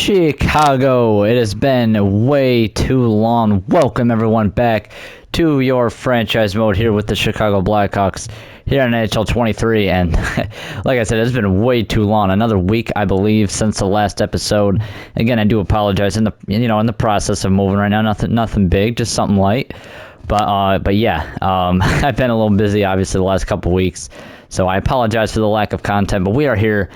Chicago, it has been way too long. Welcome everyone back to your franchise mode here with the Chicago Blackhawks here on NHL 23. And like I said, it's been way too long. Another week, I believe, since the last episode. Again, I do apologize in the process of moving right now. Nothing big, just something light. But yeah, I've been a little busy obviously the last couple weeks, so I apologize for the lack of content. But we are here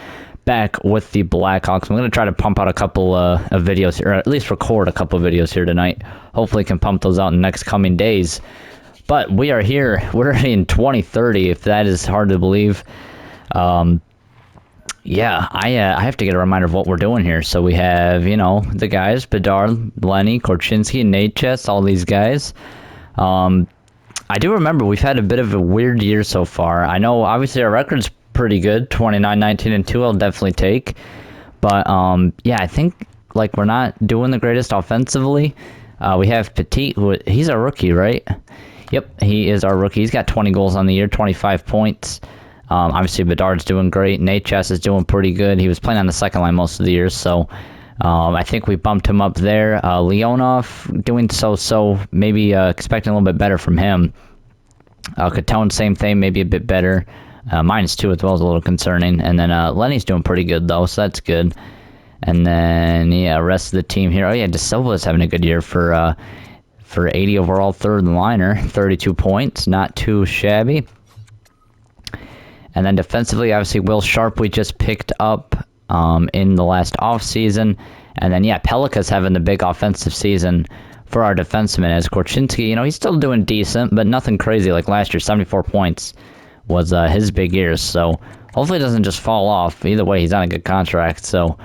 back with the Blackhawks. I'm going to try to pump out a couple of videos here, or at least record a couple of videos here tonight. Hopefully can pump those out in the next coming days. But we are here. We're in 2030, if that is hard to believe. Yeah, I have to get a reminder of what we're doing here. So we have, the guys, Bedard, Lenny, Korchinski, Natchez, all these guys. I do remember we've had a bit of a weird year so far. I know, obviously, our record's pretty good, 29-19-2. I'll definitely take, but yeah, I think we're not doing the greatest offensively. We have Petit, he's a rookie, right? Yep, he is our rookie. He's got 20 goals on the year, 25 points. Obviously, Bedard's doing great. Natchez is doing pretty good. He was playing on the second line most of the year, so I think we bumped him up there. Leonov doing so, maybe expecting a little bit better from him. Catone, same thing, maybe a bit better. -2 as well is a little concerning. And then Lenny's doing pretty good, though, so that's good. And then, yeah, rest of the team here. Oh, yeah, De Silva's having a good year for 80 overall third liner, 32 points. Not too shabby. And then defensively, obviously, Will Sharp we just picked up in the last offseason. And then, yeah, Pelika's having the big offensive season for our defenseman as Korchinski. He's still doing decent, but nothing crazy like last year, 74 points. Was his big years, so hopefully it doesn't just fall off. Either way, he's on a good contract, so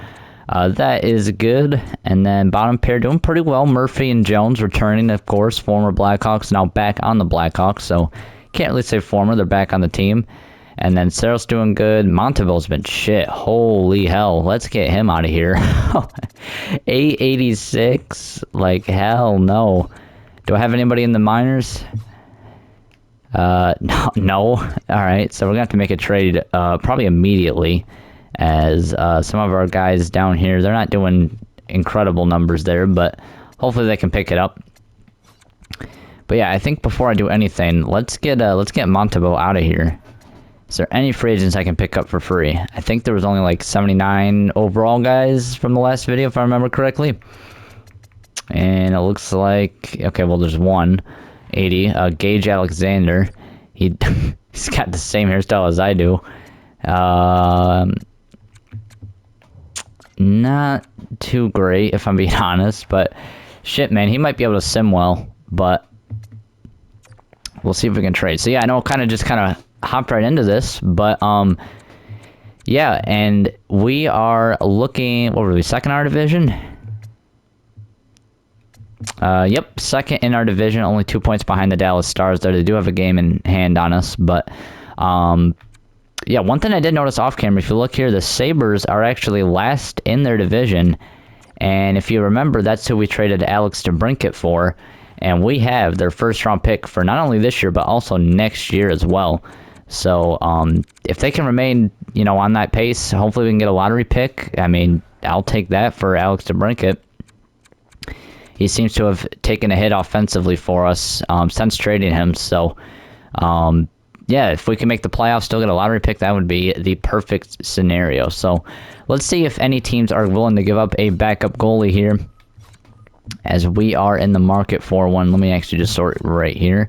that is good. And then bottom pair doing pretty well. Murphy and Jones returning, of course, former Blackhawks, now back on the Blackhawks, so can't really say former, they're back on the team. And then Saros doing good. Monteville's been shit. Holy hell, let's get him out of here. 886, hell no. Do I have anybody in the minors? No. All right, so we're gonna have to make a trade probably immediately, as some of our guys down here, they're not doing incredible numbers there, but hopefully they can pick it up. But yeah, I think before I do anything, let's get Montebo out of here. Is there any free agents I can pick up for free? I think there was only 79 overall guys from the last video, if I remember correctly. And it looks like, okay, well, there's one. 80, Gage Alexander. He's got the same hairstyle as I do. Not too great, if I'm being honest, but shit, man, he might be able to sim well, but we'll see if we can trade. So yeah, I know kind of hopped right into this, but yeah, and we are looking, what were we, second in our division? Yep, second in our division, only 2 points behind the Dallas Stars there. They do have a game in hand on us, but yeah, one thing I did notice off camera, if you look here, the Sabres are actually last in their division, and if you remember, that's who we traded Alex DeBrincat for, and we have their first round pick for not only this year, but also next year as well. So if they can remain, on that pace, hopefully we can get a lottery pick. I mean, I'll take that for Alex DeBrincat. He seems to have taken a hit offensively for us since trading him. So, yeah, if we can make the playoffs, still get a lottery pick, that would be the perfect scenario. So, let's see if any teams are willing to give up a backup goalie here, as we are in the market for one. Let me actually just sort it right here.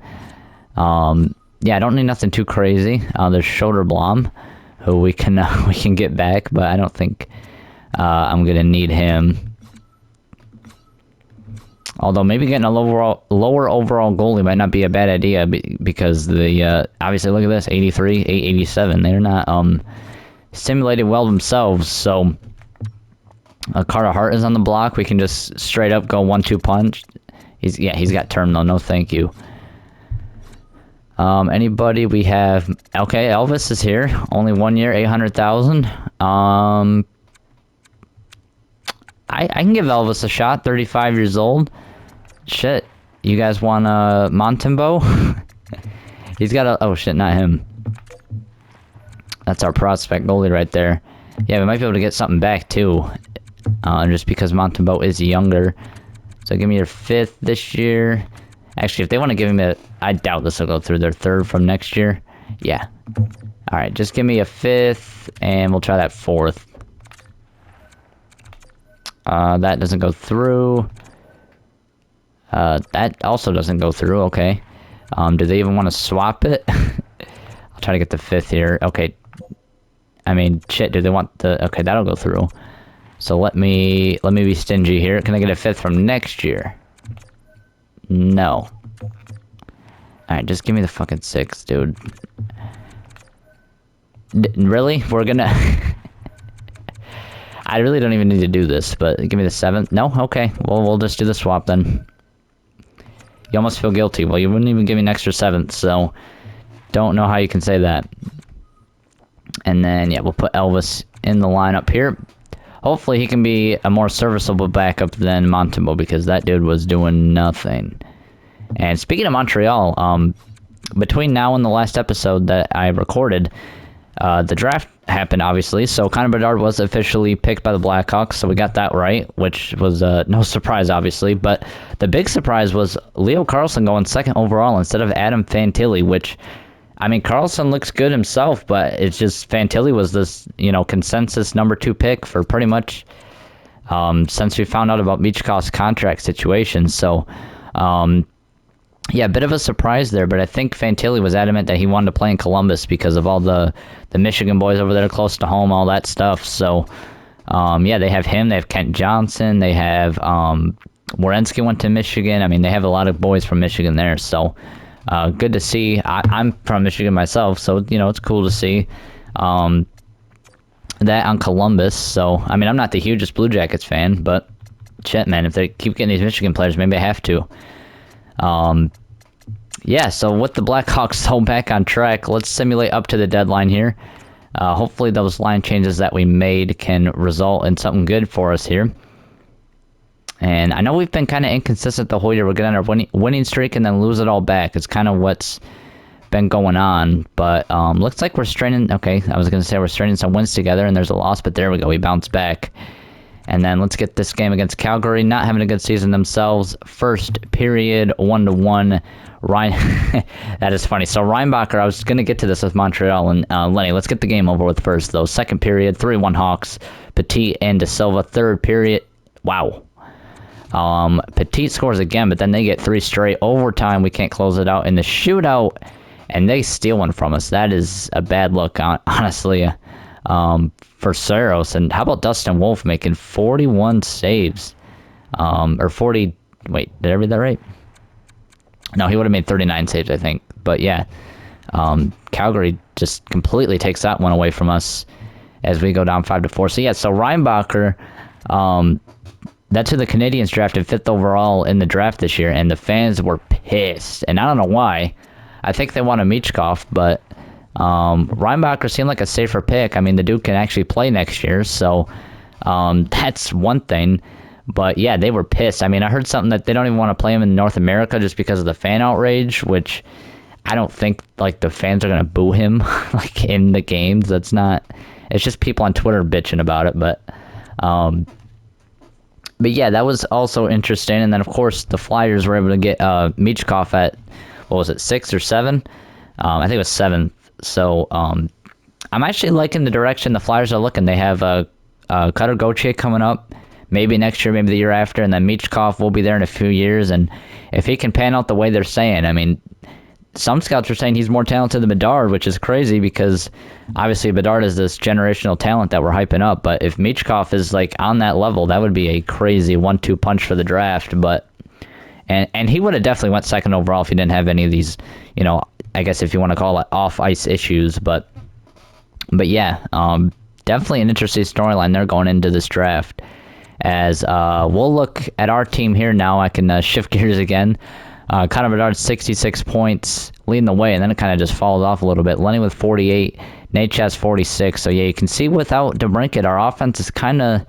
Yeah, I don't need nothing too crazy. There's Soderblom, who we can get back, but I don't think I'm gonna need him. Although maybe getting a lower overall goalie might not be a bad idea, because the obviously look at this, 83, 887. They're not stimulated well themselves. So Carter Hart is on the block. We can just straight up go 1-2 punch. He's got term though. No, thank you. Anybody we have? Okay, Elvis is here. Only 1 year, 800,000. I can give Elvis a shot, 35 years old. Shit. You guys want Montembeau? He's got a... Oh, shit, not him. That's our prospect goalie right there. Yeah, we might be able to get something back, too. just because Montembeau is younger. So give me your 5th this year. Actually, if they want to give me I doubt this will go through. Their 3rd from next year. Yeah. All right, just give me a 5th, and we'll try that 4th. That doesn't go through. That also doesn't go through. Okay. Do they even want to swap it? I'll try to get the 5th here. Okay. I mean, shit. Do they want the? Okay, that'll go through. So let me be stingy here. Can I get a 5th from next year? No. Alright, just give me the fucking 6th, dude. Really? We're gonna... I really don't even need to do this, but give me the 7th. No? Okay. Well, we'll just do the swap then. You almost feel guilty. Well, you wouldn't even give me an extra 7th, so... Don't know how you can say that. And then, yeah, we'll put Elvis in the lineup here. Hopefully he can be a more serviceable backup than Montembeau, because that dude was doing nothing. And speaking of Montreal, between now and the last episode that I recorded, the draft happened, obviously. So Connor Bedard was officially picked by the Blackhawks, so we got that right, which was no surprise, obviously. But the big surprise was Leo Carlsson going 2nd overall instead of Adam Fantilli, which... I mean, Carlson looks good himself, but it's just Fantilli was this, consensus number 2 pick for pretty much since we found out about Michkov's contract situation. So, yeah, a bit of a surprise there, but I think Fantilli was adamant that he wanted to play in Columbus because of all the Michigan boys over there close to home, all that stuff. So, yeah, they have him. They have Kent Johnson. They have Werenski went to Michigan. I mean, they have a lot of boys from Michigan there, so... good to see. I'm from Michigan myself, so, it's cool to see that on Columbus. So, I mean, I'm not the hugest Blue Jackets fan, but shit, man, if they keep getting these Michigan players, maybe I have to. Yeah, so with the Blackhawks so back on track, let's simulate up to the deadline here. Hopefully those line changes that we made can result in something good for us here. And I know we've been kind of inconsistent the whole year. We're getting our winning streak and then lose it all back. It's kind of what's been going on. But looks like we're straining... Okay, I was going to say we're straining some wins together, and there's a loss, but there we go. We bounced back. And then let's get this game against Calgary. Not having a good season themselves. First period, 1-1. Ryan... That is funny. So Reinbacher, I was going to get to this with Montreal and Lenny. Let's get the game over with first, though. Second period, 3-1 Hawks. Petit and De Silva. Third period... Wow. Petit scores again, but then they get 3 straight. Overtime, we can't close it out. In the shootout, and they steal one from us. That is a bad look, honestly, for Saros. And how about Dustin Wolf making 41 saves? Or 40... Wait, did I read that right? No, he would have made 39 saves, I think. But yeah, Calgary just completely takes that one away from us as we go down 5-4. So yeah, so Reinbacher... That's who the Canadians drafted 5th overall in the draft this year, and the fans were pissed. And I don't know why. I think they wanted Michkov, but Reinbacher seemed like a safer pick. I mean, the dude can actually play next year, so that's one thing. But yeah, they were pissed. I mean, I heard something that they don't even want to play him in North America just because of the fan outrage, which I don't think like the fans are going to boo him like in the games. That's not... It's just people on Twitter bitching about it, but yeah, that was also interesting. And then, of course, the Flyers were able to get Michkov at, what was it, 6 or 7? I think it was 7th. So I'm actually liking the direction the Flyers are looking. They have Cutter Gauthier coming up, maybe next year, maybe the year after, and then Michkov will be there in a few years. And if he can pan out the way they're saying, I mean, some scouts are saying he's more talented than Bedard, which is crazy because obviously Bedard is this generational talent that we're hyping up. But if Michkov is like on that level, that would be a crazy 1-2 punch for the draft. But and he would have definitely went 2nd overall if he didn't have any of these, I guess if you want to call it off ice issues. But yeah, definitely an interesting storyline there going into this draft. As we'll look at our team here now, I can shift gears again. Connor Bedard, 66 points, leading the way, and then it kind of just falls off a little bit. Lenny with 48, Nate has 46. So, yeah, you can see without DeBrincat, our offense is kind of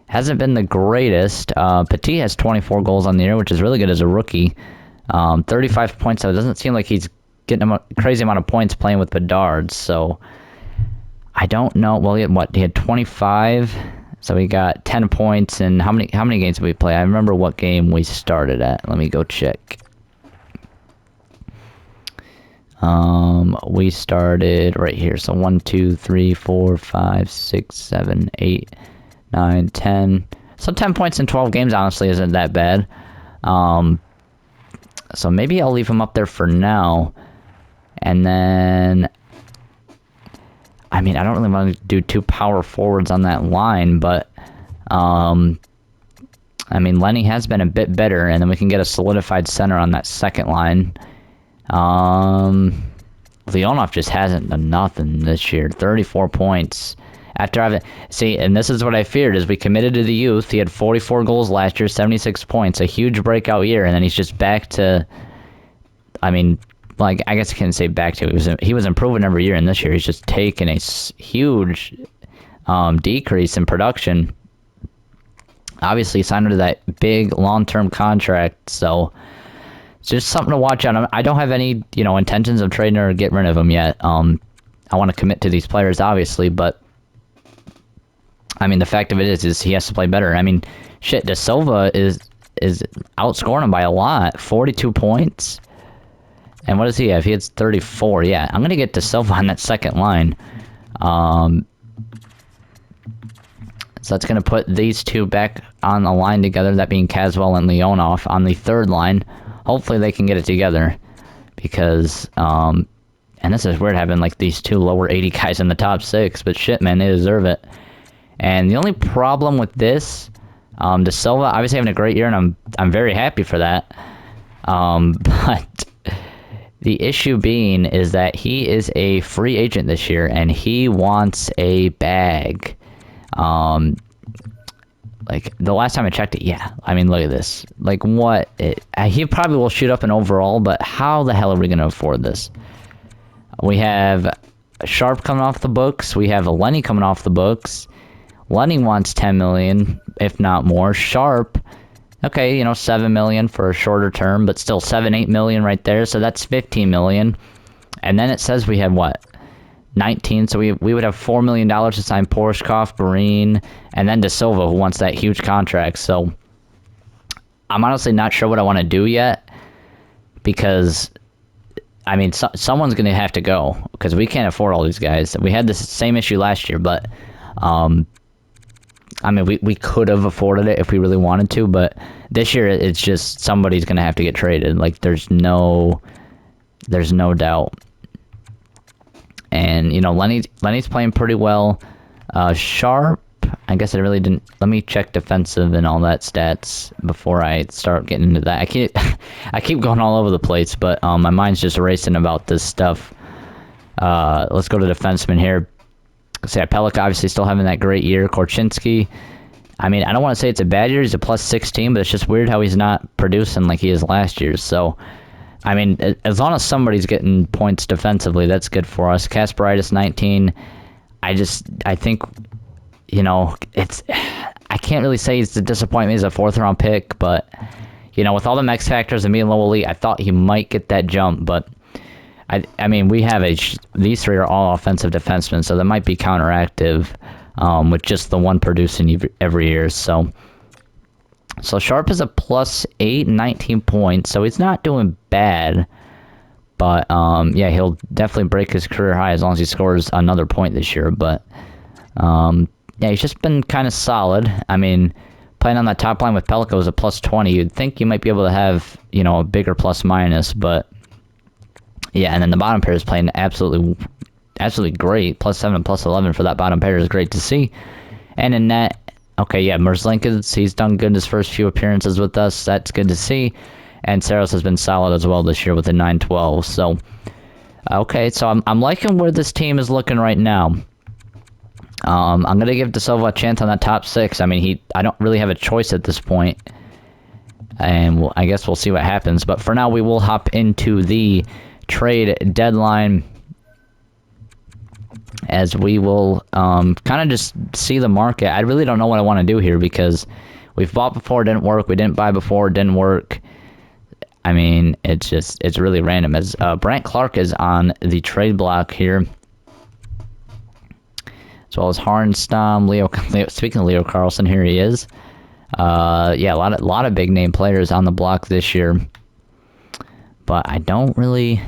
hasn't been the greatest. Petit has 24 goals on the year, which is really good as a rookie. 35 points, so it doesn't seem like he's getting a crazy amount of points playing with Bedard. So, I don't know. Well, he had 25 So we got 10 points, and how many games did we play? I remember what game we started at. Let me go check. We started right here. So 1, 2, 3, 4, 5, 6, 7, 8, 9, 10. So 10 points in 12 games honestly isn't that bad. So maybe I'll leave him up there for now. And then, I mean, I don't really want to do 2 power forwards on that line, but I mean, Lenny has been a bit better, and then we can get a solidified center on that second line. Leonov just hasn't done nothing this year. 34 points. After having, see, and this is what I feared, is we committed to the youth. He had 44 goals last year, 76 points, a huge breakout year, and then he's just back to, I mean, like, I guess I can't say back to, he was improving every year, and this year he's just taken a huge decrease in production. Obviously, he signed into that big long-term contract, so it's just something to watch out. I don't have any, intentions of trading or getting rid of him yet. I want to commit to these players, obviously, but I mean, the fact of it is he has to play better. I mean, shit, De Silva is outscoring him by a lot. 42 points. And what does he have? He has 34. Yeah, I'm going to get De Silva on that second line. So that's going to put these two back on the line together, that being Caswell and Leonov on the third line. Hopefully they can get it together because, and this is weird having like these two lower 80 guys in the top 6, but shit, man, they deserve it. And the only problem with this, De Silva obviously having a great year, and I'm very happy for that. But the issue being is that he is a free agent this year, and he wants a bag. Like, the last time I checked it, yeah. I mean, look at this. Like, what? He probably will shoot up an overall, but how the hell are we going to afford this? We have Sharp coming off the books. We have Lenny coming off the books. Lenny wants $10 million, if not more. Sharp, okay, $7 million for a shorter term, but still $7-8 million right there, so that's $15 million. And then it says we have what? 19, so we would have $4 million to sign Porshkov, Green, and then De Silva, who wants that huge contract. So I'm honestly not sure what I want to do yet, because I mean, someone's going to have to go, because we can't afford all these guys. We had this same issue last year, but I mean, we could have afforded it if we really wanted to, but this year it's just somebody's going to have to get traded. Like, there's no doubt. And, Lenny's playing pretty well. Sharp, I guess I really didn't... Let me check defensive and all that stats before I start getting into that. I keep going all over the place, but my mind's just racing about this stuff. Let's go to defenseman here. So, yeah, Pelech obviously still having that great year. Korchinski, I mean, I don't want to say it's a bad year. He's a plus 16, but it's just weird how he's not producing like he is last year. So, I mean, as long as somebody's getting points defensively, that's good for us. Kasparaitis, 19. I think, I can't really say he's a disappointment. He's a 4th-round pick, but, with all the X factors and being low elite, I thought he might get that jump, but I mean, we have these three are all offensive defensemen, so that might be counteractive with just the one producing every year. So Sharp is a plus 8, 19 points, so he's not doing bad. But, yeah, he'll definitely break his career high as long as he scores another point this year. But, yeah, he's just been kind of solid. I mean, playing on that top line with Pelech was a plus 20. You'd think you might be able to have, a bigger plus-minus, but yeah, and then the bottom pair is playing absolutely great. Plus 7 and plus 11 for that bottom pair is great to see. And in net, okay, yeah, Merzlikins, he's done good in his first few appearances with us. That's good to see. And Saros has been solid as well this year with a 9-12. So, okay, so I'm liking where this team is looking right now. I'm going to give De Silva a chance on that top 6. I mean, I don't really have a choice at this point. And I guess we'll see what happens. But for now, we will hop into the trade deadline, as we will kind of just see the market. I really don't know what I want to do here, because we've bought before, it didn't work. We didn't buy before, it didn't work. I mean, it's really random. As Brant Clark is on the trade block here. as well as Harnstam, speaking of Leo Carlson, here he is. Yeah, a lot of big name players on the block this year. But I don't really...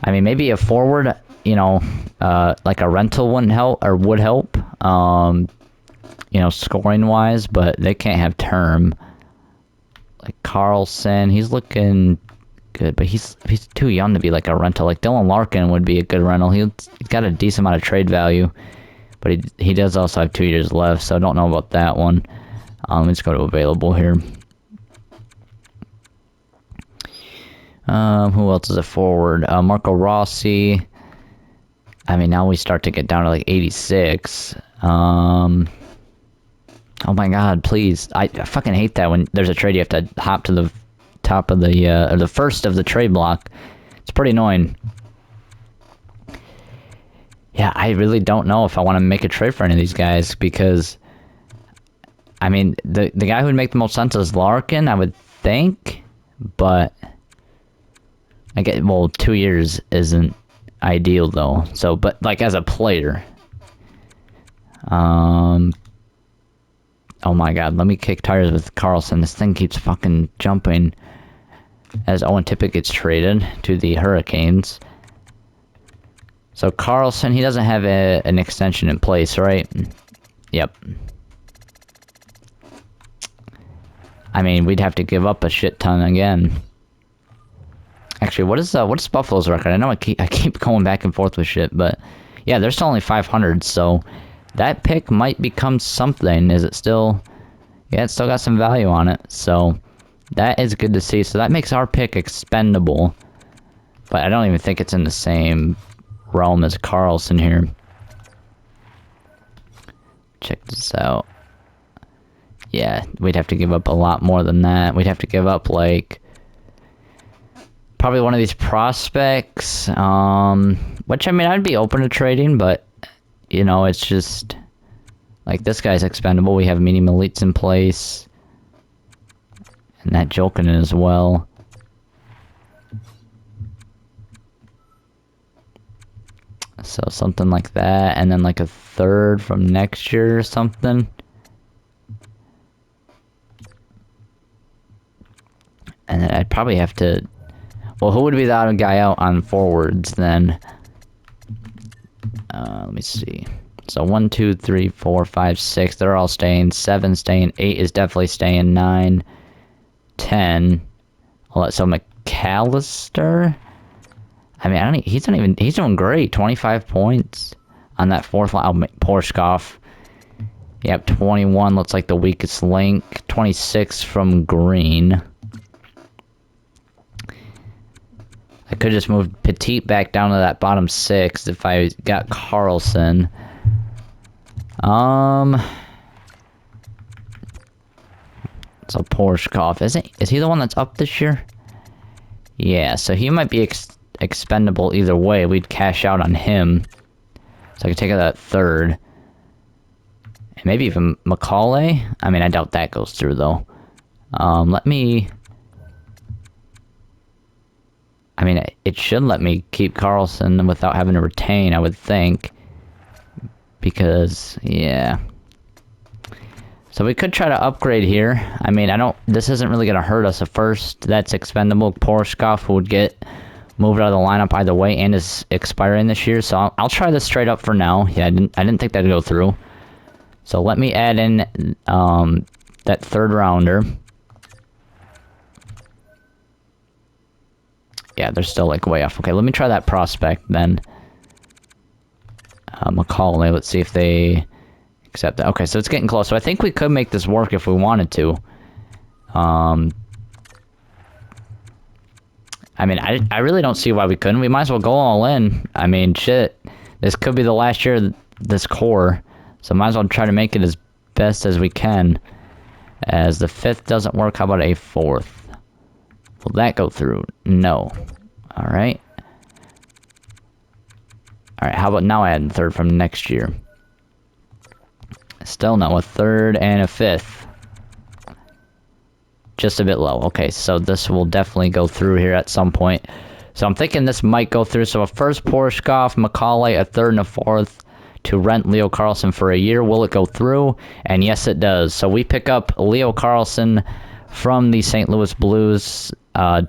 I mean, maybe a forward, you know, like a rental wouldn't help, or would help, you know, scoring-wise, but they can't have term. Like Carlson, he's looking good, but he's too young to be like a rental. Like Dylan Larkin would be a good rental. He's got a decent amount of trade value, but he does also have 2 years left, so I don't know about that one. Let's go to available here. Who else is a forward? Marco Rossi. I mean, now we start to get down to like 86. Oh my god, please. I fucking hate that when there's a trade you have to hop to the top of the, or the first of the trade block. It's pretty annoying. Yeah, I really don't know if I want to make a trade for any of these guys, because, I mean, the guy who would make the most sense is Larkin, I would think, but, I get, well, 2 years isn't ideal, though, so, but, like, as a player, oh my god, let me kick tires with Carlson. This thing keeps fucking jumping as Owen Tippett gets traded to the Hurricanes. So Carlson, he doesn't have an extension in place, right? Yep. I mean, we'd have to give up a shit ton again. Actually, what is Buffalo's record? I know I keep going back and forth with shit, but yeah, they're still only 500, so that pick might become something. Is it still... Yeah, it's still got some value on it. So, that is good to see. So, that makes our pick expendable. But I don't even think it's in the same realm as Carlson here. Check this out. Yeah, we'd have to give up a lot more than that. We'd have to give up, like... probably one of these prospects. Which, I mean, I'd be open to trading, but... You know, it's just, like, this guy's expendable. We have medium elites in place. And that Jokinen as well. So, something like that. And then, like, a third from next year or something. And then I'd probably have to... Well, who would be the other guy out on forwards, then? Let me see. So 1, 2, 3, 4, 5, 6. They're all staying. 7 staying. 8 is definitely staying. 9, 10. So McAllister. I mean, he's doing great. 25 points on that fourth line. Oh, Porshkov. Yep, 21 looks like the weakest link. 26 from Green. I could just move Petit back down to that bottom 6 if I got Carlson. So Porshkov, is he the one that's up this year? Yeah, so he might be expendable either way. We'd cash out on him. So I could take out that third. And maybe even Macaulay? I mean, I doubt that goes through, though. Let me... I mean, it should let me keep Carlson without having to retain, I would think. Because, yeah. So we could try to upgrade here. I mean, this isn't really going to hurt us at first. That's expendable. Porshkov would get moved out of the lineup either way and is expiring this year. So I'll try this straight up for now. Yeah, I didn't think that'd go through. So let me add in that third rounder. Yeah, they're still, like, way off. Okay, let me try that prospect, then. Macaulay, let's see if they accept that. Okay, so it's getting close. So I think we could make this work if we wanted to. I mean, I really don't see why we couldn't. We might as well go all in. I mean, shit. This could be the last year of this core. So might as well try to make it as best as we can. As the 5th doesn't work, how about a 4th? Will that go through? No. Alright. Alright, how about now I add a 3rd from next year? Still no, a 3rd and a 5th. Just a bit low. Okay, so this will definitely go through here at some point. So I'm thinking this might go through. So a 1st Porshkov, Macaulay, a 3rd and a 4th. to rent Leo Carlsson for a year. Will it go through? And yes, it does. So we pick up Leo Carlsson from the St. Louis Blues,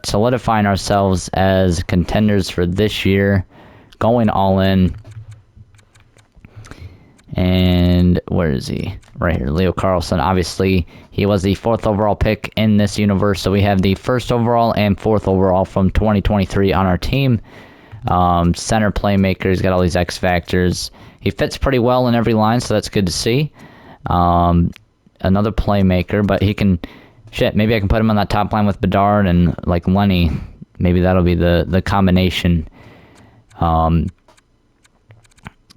solidifying ourselves as contenders for this year, going all in. And where is he? Right here, Leo Carlsson. Obviously, he was the 4th overall pick in this universe, so we have the 1st overall and 4th overall from 2023 on our team. Center playmaker, he's got all these X factors. He fits pretty well in every line, so that's good to see. Another playmaker, but he can... Shit, maybe I can put him on that top line with Bedard and, like, Lenny. Maybe that'll be the combination.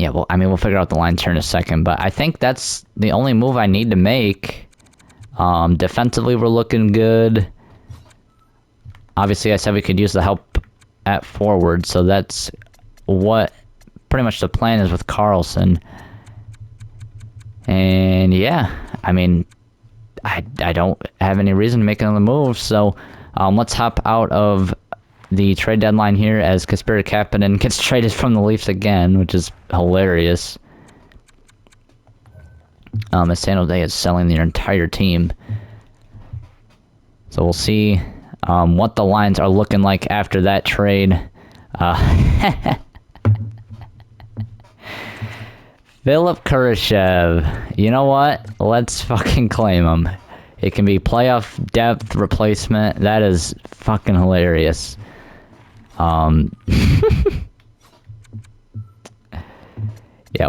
Yeah, well, I mean, we'll figure out the lines here in a second, but I think that's the only move I need to make. Defensively, we're looking good. Obviously, I said we could use the help at forward, so that's what pretty much the plan is with Carlsson. And yeah, I mean, I don't have any reason to make another move, so let's hop out of the trade deadline here as Kasperi Kapanen gets traded from the Leafs again, which is hilarious. As San Jose is selling their entire team. So we'll see what the lines are looking like after that trade. Philip Kurashev. You know what? Let's fucking claim him. It can be playoff depth replacement. That is fucking hilarious. Yeah,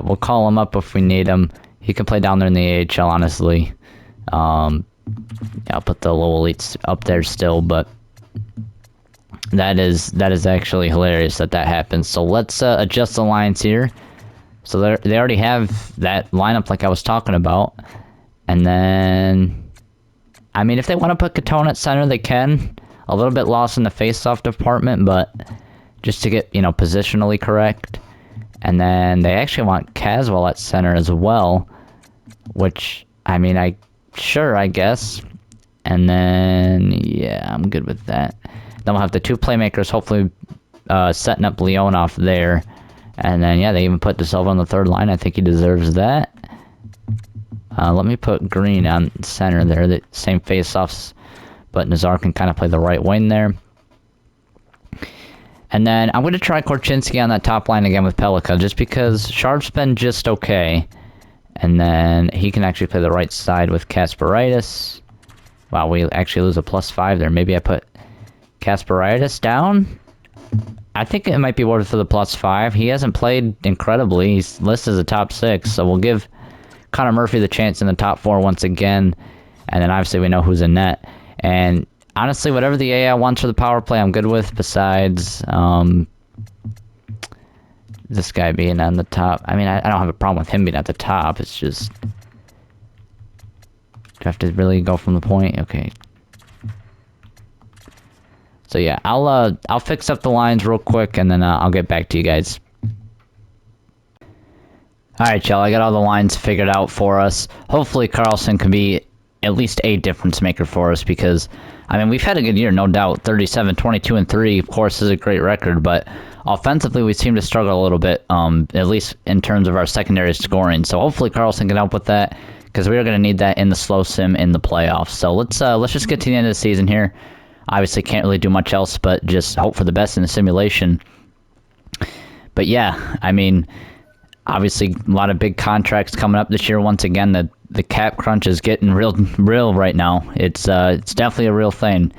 we'll call him up if we need him. He can play down there in the AHL, honestly. Yeah, I'll put the low elites up there still, but that is actually hilarious that happens. So let's adjust the lines here. So they already have that lineup like I was talking about. And then, I mean, if they want to put Katona at center, they can. A little bit lost in the face-off department, but just to get, you know, positionally correct. And then they actually want Caswell at center as well, which, I mean, I guess. And then, yeah, I'm good with that. Then we'll have the 2 playmakers, hopefully setting up Leonov there. And then, yeah, they even put DeSilva on the 3rd line. I think he deserves that. Let me put Green on center there, the same face-offs. But Nazar can kind of play the right wing there. And then I'm going to try Korchinski on that top line again with Pelika, just because Sharp's been just okay. And then he can actually play the right side with Kasparaitis. Wow, we actually lose a +5 there. Maybe I put Kasparaitis down? I think it might be worth for the +5. He hasn't played incredibly. He's listed as a top 6, so we'll give Connor Murphy the chance in the top 4 once again. And then obviously we know who's in net. And honestly, whatever the AI wants for the power play, I'm good with, besides this guy being on the top. I mean, I don't have a problem with him being at the top. It's just... Do I have to really go from the point? Okay. So yeah, I'll fix up the lines real quick, and then I'll get back to you guys. Alright, y'all, I got all the lines figured out for us. Hopefully Carlsson can be at least a difference maker for us, because, I mean, we've had a good year, no doubt. 37, 22, and 3, of course, is a great record, but offensively we seem to struggle a little bit, at least in terms of our secondary scoring. So hopefully Carlsson can help with that, because we are going to need that in the slow sim in the playoffs. So let's just get to the end of the season here. Obviously can't really do much else but just hope for the best in the simulation. But yeah, I mean, obviously a lot of big contracts coming up this year. Once again, the cap crunch is getting real right now. It's definitely a real thing.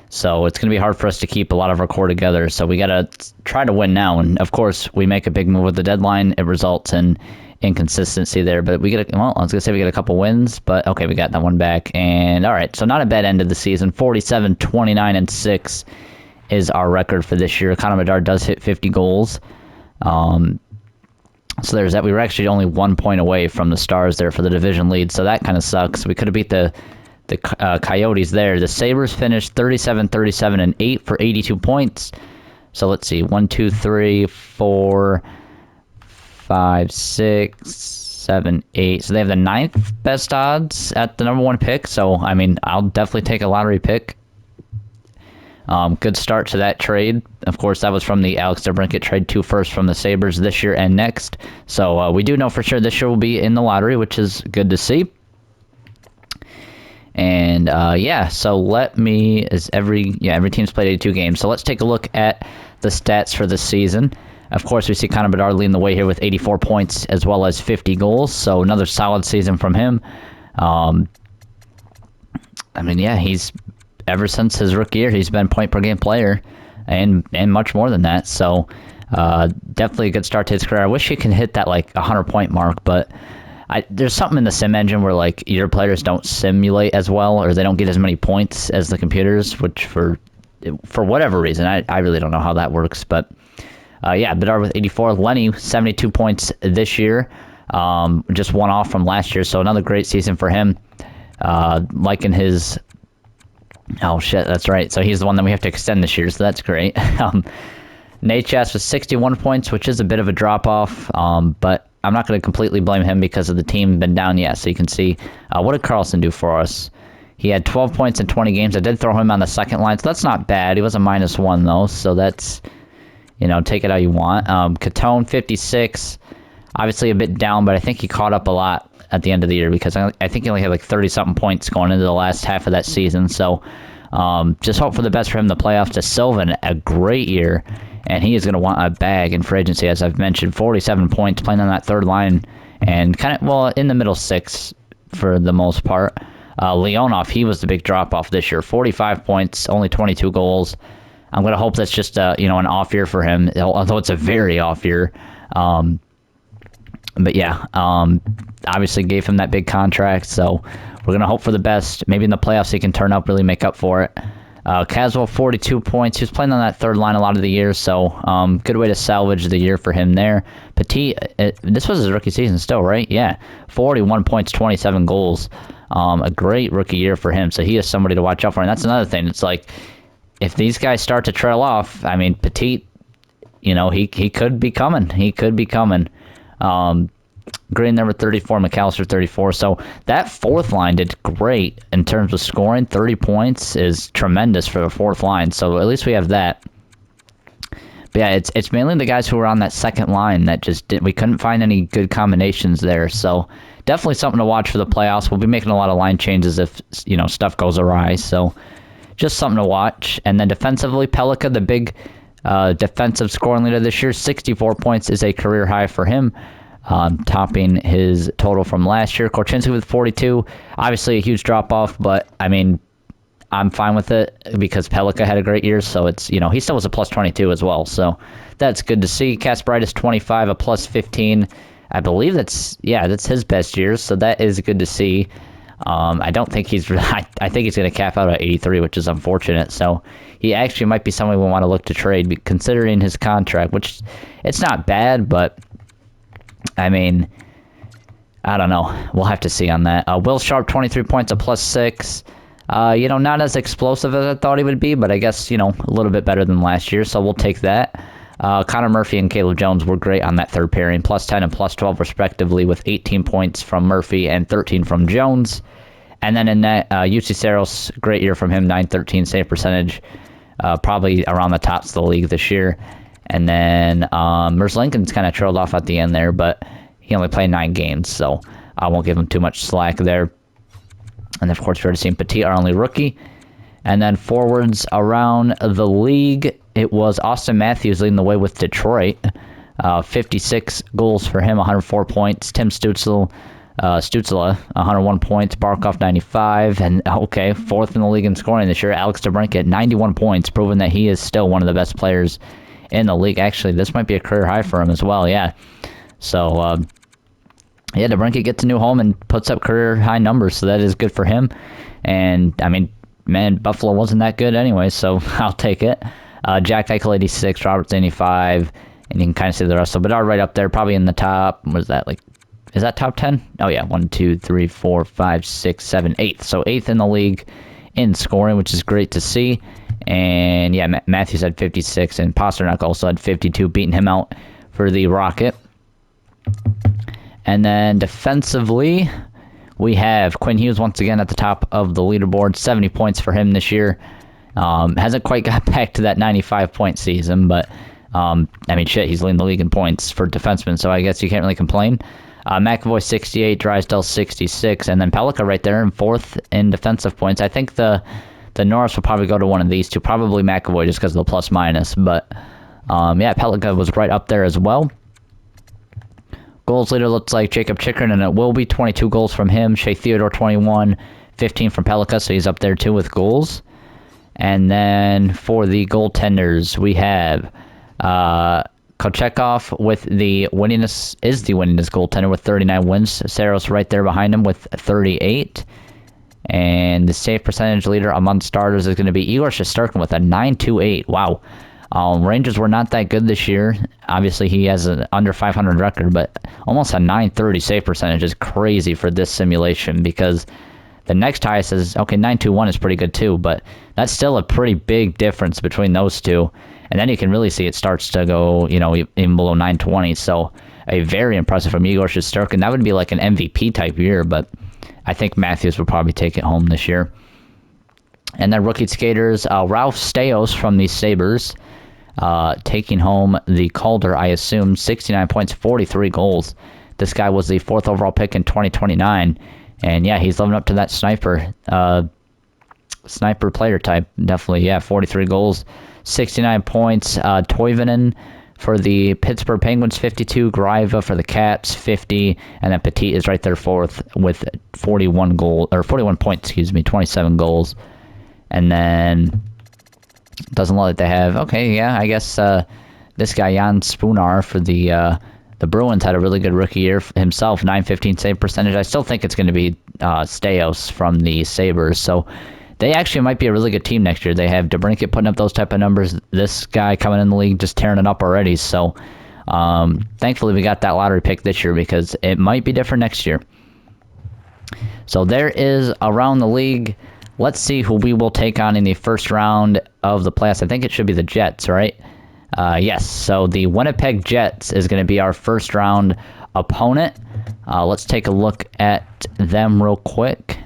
So it's going to be hard for us to keep a lot of our core together. So we got to try to win now. And of course, we make a big move with the deadline. It results in inconsistency there. But we get I was going to say we get a couple wins. But okay, we got that one back. And all right, so not a bad end of the season. 47, 29, and 6 is our record for this year. Connor Bedard does hit 50 goals. So there's that. We were actually only 1 point away from the Stars there for the division lead, so that kind of sucks. We could have beat the Coyotes there. The Sabres finished 37, 37, and 8 for 82 points. So let's see. 1, 2, 3, 4, 5, 6, 7, 8. So they have the 9th best odds at the number 1 pick. So, I mean, I'll definitely take a lottery pick. Good start to that trade. Of course, that was from the Alex DeBrincat trade, 2 firsts from the Sabres this year and next. So we do know for sure this year will be in the lottery, which is good to see. And yeah, so every team's played 82 games. So let's take a look at the stats for the season. Of course, we see Connor Bedard leading the way here with 84 points as well as 50 goals. So another solid season from him. I mean, yeah, ever since his rookie year, he's been point per game player, and much more than that. So definitely a good start to his career. I wish he could hit that like 100-point mark, but there's something in the sim engine where like your players don't simulate as well, or they don't get as many points as the computers, which for whatever reason, I really don't know how that works. But yeah, Bedard with 84, Lenny 72 points this year, just one off from last year. So another great season for him. Liking his. Oh shit, that's right. So he's the one that we have to extend this year, so that's great. Nate Chess with 61 points, which is a bit of a drop off, but I'm not going to completely blame him because of the team been down yet. So you can see what did Carlson do for us? He had 12 points in 20 games. I did throw him on the second line, so that's not bad. He was a -1 though, so that's, take it how you want. Catone 56, obviously a bit down, but I think he caught up a lot at the end of the year because I think he only had like 30-something points going into the last half of that season. So just hope for the best for him in the playoffs. To Sylvan, a great year, and he is going to want a bag in free agency, as I've mentioned. 47 points, playing on that third line, and kind of, in the middle six for the most part. Leonov, he was the big drop-off this year. 45 points, only 22 goals. I'm going to hope that's just an off year for him, although it's a very off year. But yeah, obviously gave him that big contract, so we're going to hope for the best. Maybe in the playoffs he can turn up, really make up for it. Caswell, 42 points. He was playing on that third line a lot of the year, so good way to salvage the year for him there. Petit, this was his rookie season still, right? Yeah, 41 points, 27 goals. A great rookie year for him, so he is somebody to watch out for. And that's another thing. It's like, if these guys start to trail off, I mean, Petit, he could be coming. He could be coming. Green number 34, McAllister 34. So that fourth line did great in terms of scoring. 30 points is tremendous for the fourth line. So at least we have that. But yeah, it's mainly the guys who were on that second line that we couldn't find any good combinations there. So definitely something to watch for the playoffs. We'll be making a lot of line changes if stuff goes awry. So just something to watch. And then defensively, Pelika, the big defensive scoring leader this year, 64 points is a career high for him. Topping his total from last year. Korchinski with 42. Obviously a huge drop-off, but, I mean, I'm fine with it because Pelika had a great year, so it's, he still was a plus 22 as well, so that's good to see. Kasparaitis 25, a plus 15. I believe that's his best year, so that is good to see. I don't think I think he's going to cap out at 83, which is unfortunate, so he actually might be someone we want to look to trade, considering his contract, which it's not bad, but I mean, I don't know. We'll have to see on that. Will Sharp, 23 points, a plus 6. Not as explosive as I thought he would be, but I guess, a little bit better than last year, so we'll take that. Connor Murphy and Caleb Jones were great on that third pairing, plus 10 and plus 12 respectively, with 18 points from Murphy and 13 from Jones. And then in that, UC Saros, great year from him, 913 save percentage, probably around the tops of the league this year. And then Merce Lincoln's kind of trailed off at the end there, but he only played 9 games, so I won't give him too much slack there. And of course, we're seeing Petit, our only rookie. And then forwards around the league, it was Austin Matthews leading the way with Detroit. 56 goals for him, 104 points. Tim Stützle, 101 points. Barkov, 95. And, fourth in the league in scoring this year, Alex DeBrincat, 91 points, proving that he is still one of the best players in the league. Actually, this might be a career high for him as well, yeah. So, DeBrincat gets a new home and puts up career high numbers, so that is good for him. And, I mean, man, Buffalo wasn't that good anyway, so I'll take it. Jack Eichel, 86, Roberts, 85, and you can kind of see the rest. So Bedard right up there, probably in the top, what is that, is that top 10? Oh, yeah, 1, 2, 3, 4, 5, 6, 7, 8th. So 8th in the league in scoring, which is great to see. And, yeah, Matthews had 56, and Pasternak also had 52, beating him out for the Rocket. And then defensively, we have Quinn Hughes once again at the top of the leaderboard, 70 points for him this year. Hasn't quite got back to that 95-point season, but I mean, shit, he's leading the league in points for defensemen, so I guess you can't really complain. McAvoy 68, Drysdale 66, and then Pellica right there in fourth in defensive points. I think the Norris will probably go to one of these two, probably McAvoy just because of the plus minus, but yeah, Pellica was right up there as well. Goals leader looks like Jacob Chikrin, and it will be 22 goals from him. Shea Theodore 21, 15 from Pellica, so he's up there too with goals. And then for the goaltenders, we have Kochekov with the winningest goaltender with 39 wins. Saros right there behind him with 38. And the save percentage leader among starters is going to be Igor Shesterkin with a 9.28. Wow. Rangers were not that good this year. Obviously, he has an under 500 record, but almost a 9.30 save percentage is crazy for this simulation because the next highest is, okay, 9.21 is pretty good too, but that's still a pretty big difference between those two. And then you can really see it starts to go, you know, even below 9.20. So a very impressive from Igor Shesterkin. That would be like an MVP type year, but I think Matthews would probably take it home this year. And then rookie skaters, Ralph Staios from the Sabres, taking home the Calder, I assume, 69 points, 43 goals. This guy was the 4th overall pick in 2029. And yeah, he's living up to that sniper player type. Definitely, yeah, 43 goals, 69 points. Toivonen for the Pittsburgh Penguins, 52. Greiva for the Caps, 50. And then Petit is right there 4th with 41 points, 27 goals. And then doesn't look like they have. Okay, yeah, I guess this guy Jan Spoonar for the Bruins had a really good rookie year himself, 9.15 save percentage. I still think it's going to be Staios from the Sabres. So they actually might be a really good team next year. They have DeBrincat putting up those type of numbers. This guy coming in the league just tearing it up already. So thankfully we got that lottery pick this year because it might be different next year. So there is around the league. Let's see who we will take on in the first round of the playoffs. I think it should be the Jets, right? Yes, so the Winnipeg Jets is going to be our first round opponent. Let's take a look at them real quick.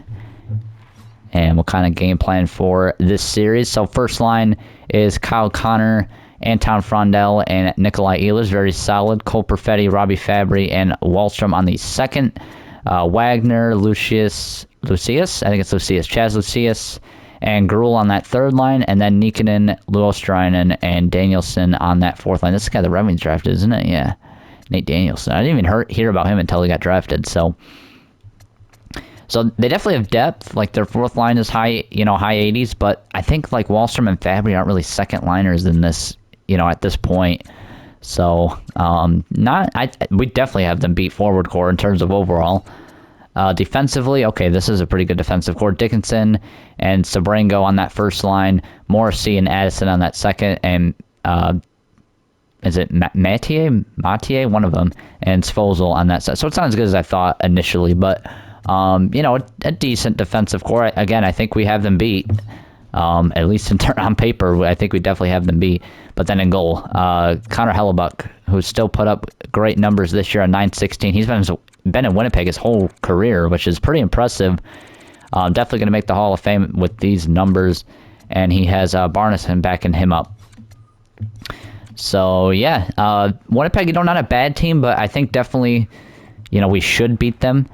And what kind of game plan for this series. So first line is Kyle Connor, Anton Frondel, and Nikolai Ehlers. Very solid. Cole Perfetti, Robbie Fabry, and Wallstrom on the second. Wagner, Lucius, I think it's Lucius, Chaz Lucius, and Gruel on that third line, and then Nikkanen, Luostrainen, and Danielson on that fourth line. This is the guy the Red Wings drafted, isn't it? Yeah, Nate Danielson. I didn't even hear about him until he got drafted. So they definitely have depth. Like their fourth line is high 80s, but I think like Wallstrom and Fabry aren't really second liners in this, at this point. So we definitely have them beat forward core in terms of overall. Defensively, okay, this is a pretty good defensive core. Dickinson and Sabrango on that first line, Morrissey and Addison on that second, and is it Mathieu, one of them, and Svozil on that side. So it's not as good as I thought initially, but a decent defensive core. Again, I think we have them beat. At least on paper, I think we definitely have them beat. But then in goal, Connor Hellebuck, who's still put up great numbers this year on 9.16. He's been in Winnipeg his whole career, which is pretty impressive. Definitely going to make the Hall of Fame with these numbers. And he has Barneson backing him up. So, yeah, Winnipeg, not a bad team, but I think definitely, we should beat them.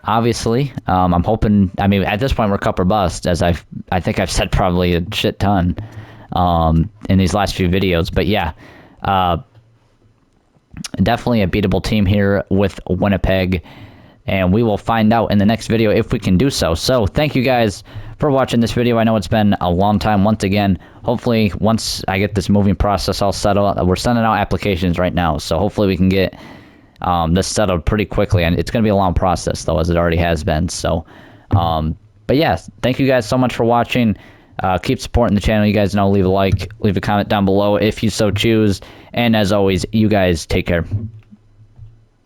Obviously, I'm hoping. I mean, at this point, we're cup or bust, as I think I've said probably a shit ton in these last few videos. But yeah, definitely a beatable team here with Winnipeg, and we will find out in the next video if we can do so. So thank you guys for watching this video. I know it's been a long time. Once again, hopefully once I get this moving process all settled, we're sending out applications right now, so hopefully we can get this settled pretty quickly, and it's going to be a long process though, as it already has been. So but yeah, thank you guys so much for watching. Keep supporting the channel. You guys know, leave a like, leave a comment down below if you so choose, and as always, you guys take care.